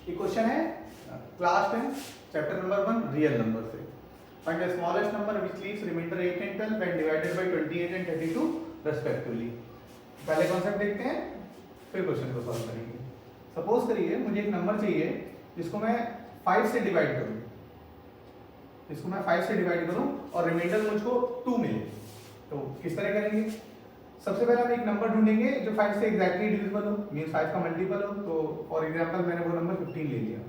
एक क्वेश्चन है class 10 chapter number 1 real number से। Find the smallest number which leaves remainder 8 and 12 when divided by 28 and 32 respectively। पहले concept देखते हैं फिर क्वेश्चन को सॉल्व करेंगे। सपोज करिए मुझे एक नंबर चाहिए जिसको मैं 5 से डिवाइड करूं, और रिमाइंडर मुझको 2 मिले, तो किस तरह करेंगे? सबसे पहले हम एक नंबर ढूंढेंगे जो 5 से एग्जैक्टली डिविजिबल हो, मींस 5 का मल्टीपल हो। तो फॉर एग्जांपल मैंने वो नंबर 15 ले लिया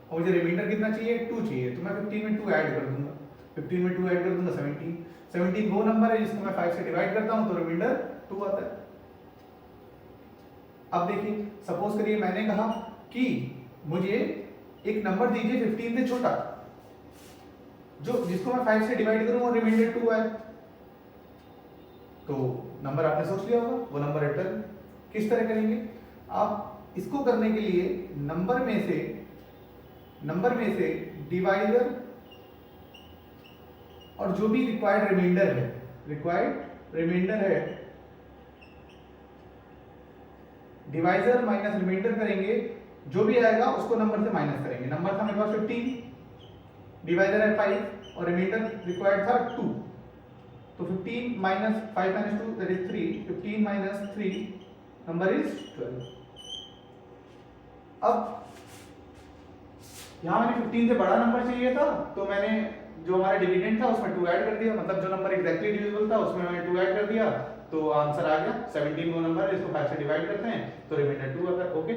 और मुझे रिमाइंडर कितना चाहिए? 2 चाहिए, तो मैं 15 में 2 ऐड कर दूंगा। 15 में 2 ऐड कर दूंगा 17। 17 वो नंबर है जिसको मैं 5 से डिवाइड करता हूं तो रिमाइंडर 2 आता है। अब देखिए, सपोज करिए मैंने कहा कि मुझे एक नंबर दीजिए 15 से छोटा, जो जिसको मैं 5 से डिवाइड करूं और रिमाइंडर 2 आए। तो नंबर आपने सोच लिया होगा, वो नंबर है 12। किस तरह करेंगे? आप इसको करने के लिए नंबर में से डिवाइजर और जो भी रिक्वायर्ड रिमाइंडर है, डिवाइजर माइनस रिमाइंडर करेंगे, जो भी आएगा उसको नंबर से माइनस करेंगे। नंबर था मेरे पास 15, डिवाइजर है 5 और रिमाइंडर रिक्वायर्ड था 2, तो 15 minus 5 minus 2 that is 3, 15 minus 3 number is 12। अब यहां मैंने 15 से बड़ा नंबर चाहिए था, तो मैंने जो हमारा डिविडेंड था उसमें 2 ऐड कर दिया, मतलब जो नंबर एग्जैक्टली डिविजिबल था उसमें मैंने 2 ऐड कर दिया, तो आंसर आ गया 17। वो नंबर है इसको 5 से डिवाइड करते हैं तो रिमाइंडर 2 आता है। ओके,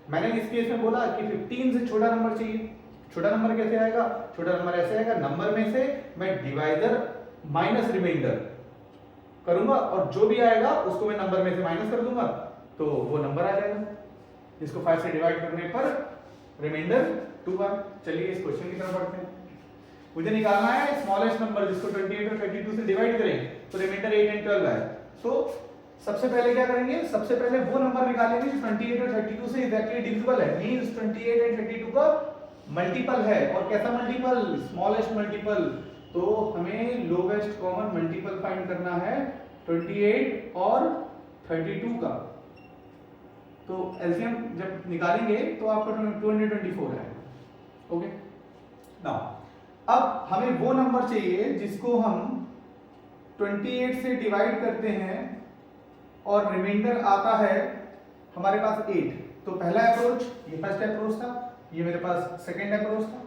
मैंने इस केस में बोला कि 15 से छोटा नंबर चाहिए। छोटा नंबर कैसे आएगा? छोटा नंबर ऐसे आएगा, नंबर में से मैं डिवाइजर माइनस रिमाइंडर करूंगा और जो भी आएगा उसको मैं नंबर में से माइनस कर दूंगा, तो वो नंबर आ जाएगा जिसको 5 से डिवाइड करने पर रिमाइंडर 2 आए। चलिए इस क्वेश्चन की तरफ बढ़ते हैं। मुझे निकालना है स्मॉलेस्ट नंबर जिसको 28 और 32 से डिवाइड करें तो रिमाइंडर 8 and 12 आए। तो सबसे पहले क्या करेंगे? सबसे पहले वो नंबर निकालेंगे जो 28 और 32 से एग्जैक्टली डिविजिबल है, मींस 28 और 32 का मल्टीपल है। और कैसा मल्टीपल? Smallest multiple. तो हमें लोवेस्ट कॉमन मल्टीपल फाइंड करना है 28 और 32 का। तो एलसीएम जब निकालेंगे तो आपका 224 आएगा। ओके, नाउ अब हमें वो नंबर चाहिए जिसको हम 28 से डिवाइड करते हैं और रिमाइंडर आता है हमारे पास 8। तो पहला अप्रोच ये फर्स्ट अप्रोच था, ये मेरे पास सेकंड अप्रोच था।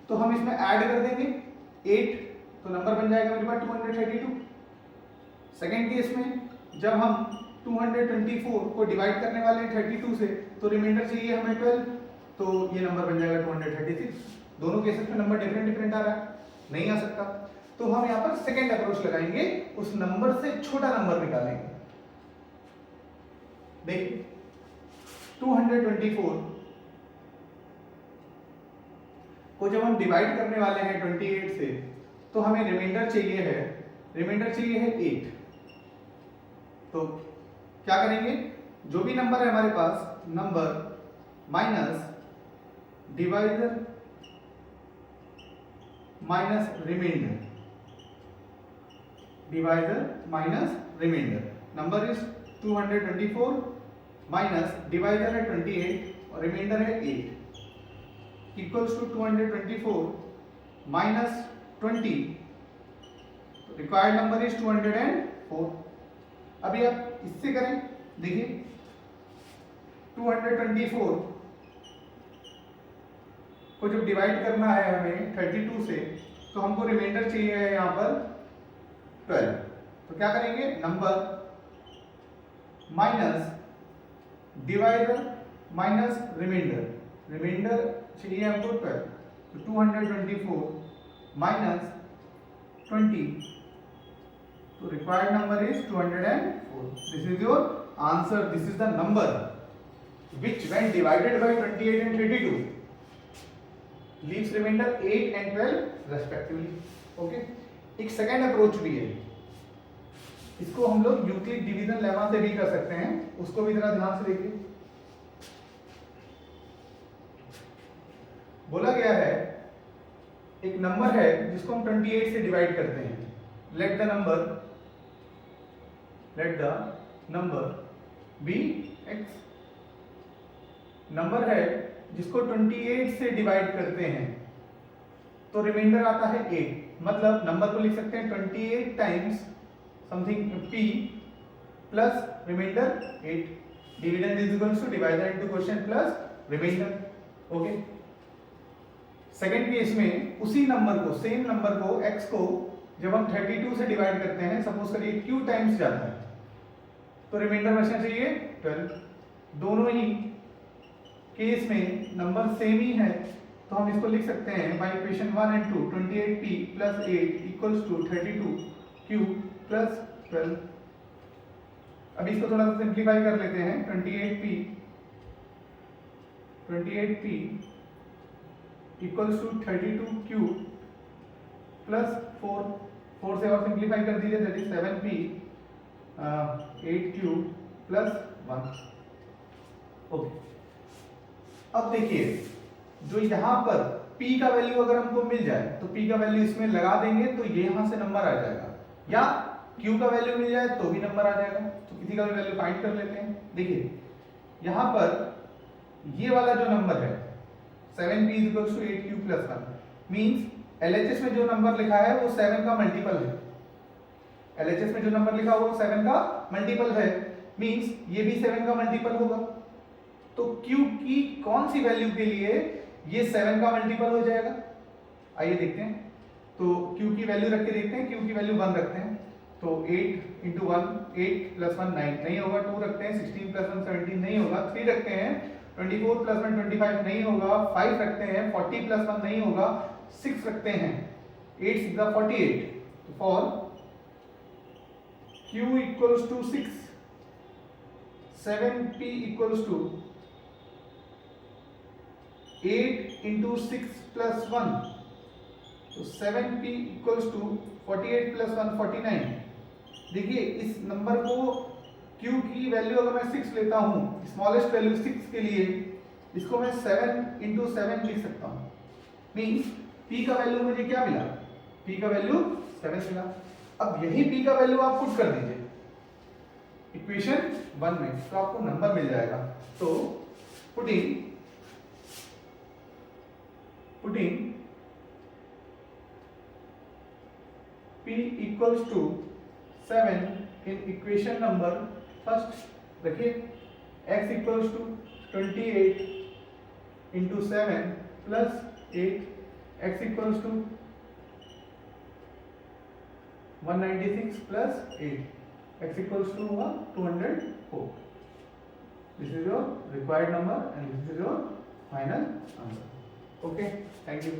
तो हम इसमें ऐड कर देंगे 8, तो नंबर बन जाएगा मेरे पास 232। सेकंड केस में जब हम 224 को डिवाइड करने वाले हैं 32 से, तो रिमाइंडर चाहिए हमें 12, तो ये नंबर बन जाएगा 236। दोनों केसेस में नंबर डिफरेंट आ रहा है, नहीं आ सकता। तो हम यहाँ पर सेकंड अप्रोच लगाएंगे, उस नंबर से छोटा नंबर निकालेंगे। देखिए 224 को जब हम डिवाइड करने वाले हैं 28 से, तो हमें रिमाइंडर चाहिए है 8। तो क्या करेंगे? जो भी नंबर है हमारे पास, number minus divisor minus remainder, number is 224 minus divisor है 28 और रिमाइंडर है 8 equals to 224 minus 20, required number is 204। अभी आप इससे करें, देखिए 224 को जब डिवाइड करना है हमें 32 से, तो हमको रिमाइंडर चाहिए है यहाँ पर 12। तो क्या करेंगे? Number minus divider minus remainder चाहिए हमको 12, तो 224 माइनस 20, तो required number is 204। This is your answer, this is the number which when divided by 28 and 32 leaves remainder 8 and 12 respectively। Okay, एक सेकंड अप्रोच भी है, इसको हम लोग यूक्लिड डिवीजन लेमा से भी कर सकते हैं, उसको भी जरा ध्यान से देखिए। बोला गया है एक नंबर है जिसको हम 28 से डिवाइड करते हैं। Let the number be x number है जिसको 28 से डिवाइड करते हैं तो रिमाइंडर आता है 8, मतलब नंबर को लिख सकते हैं 28 times something p plus remainder 8। Dividend is equals to divisor into quotient plus remainder. Okay, second case में उसी नंबर को, सेम नंबर को x को जब हम 32 से डिवाइड करते हैं, सपोज करिए q टाइम्स जाता है तो रिमाइंडर बचना चाहिए 12। दोनों ही केस में नंबर सेम ही है तो हम इसको लिख सकते हैं by equation 1 and 2 28p plus 8 equals to 32q plus 12। अब इसको थोड़ा सा सिंप्लीफाई कर लेते हैं। 28p equals to 32q plus 4 से और सिंप्लीफाई कर दीजिए, that is 7p 8q plus 1। Okay, अब देखिए जो यहाँ पर p का वैल्यू अगर हमको मिल जाए तो p का वैल्यू इसमें लगा देंगे तो ये यहाँ से नंबर आ जाएगा, या q का वैल्यू मिल जाए तो भी नंबर आ जाएगा। तो किसी का भी वैल्यू फाइंड कर लेते हैं। देखिए यहाँ पर ये वाला जो नंबर है 7p equals to 8q plus 1 means LHS में जो नंबर लिखा है वो 7 का मल्टीपल है। LHS में जो नंबर लिखा हुआ वो 7 का मल्टीपल है, मींस ये भी 7 का मल्टीपल होगा। तो q की कौन सी वैल्यू के लिए ये 7 का मल्टीपल हो जाएगा, आइए देखते हैं। तो q की वैल्यू रख के देखते हैं। q की वैल्यू 1 रखते हैं तो 8 इंटू 1 8 प्लस 1 9 नहीं होगा, 2 रखते हैं 16 प्लस 1 17 नहीं होगा, 3 रखते हैं 24 प्लस 1 25 नहीं होगा, 5 रखते हैं 40 प्लस 1 नहीं होगा, 6 रखते हैं 8 6 48। तो for q equals to 6 7p equals to 8 into 6 plus 1 तो 7p इक्वल्स टू 48 प्लस 1 49। देखिए इस नंबर को q की वैल्यू अगर मैं 6 लेता हूं, स्मॉलेस्ट वैल्यू 6 के लिए इसको मैं 7 इंटू 7 लिख सकता हूं, मींस p का वैल्यू मुझे क्या मिला, p का वैल्यू 7 मिला। अब यही p का वैल्यू आप पुट कर दीजिए इक्वेशन 1 में तो आपको नंबर मिल जाएगा। तो putting p equals to 7 in equation number first रखिए x equals to 28 into 7 plus 8, x equals to 196 plus 8, x equals to 204. This is your required number and this is your final answer. Okay, thank you.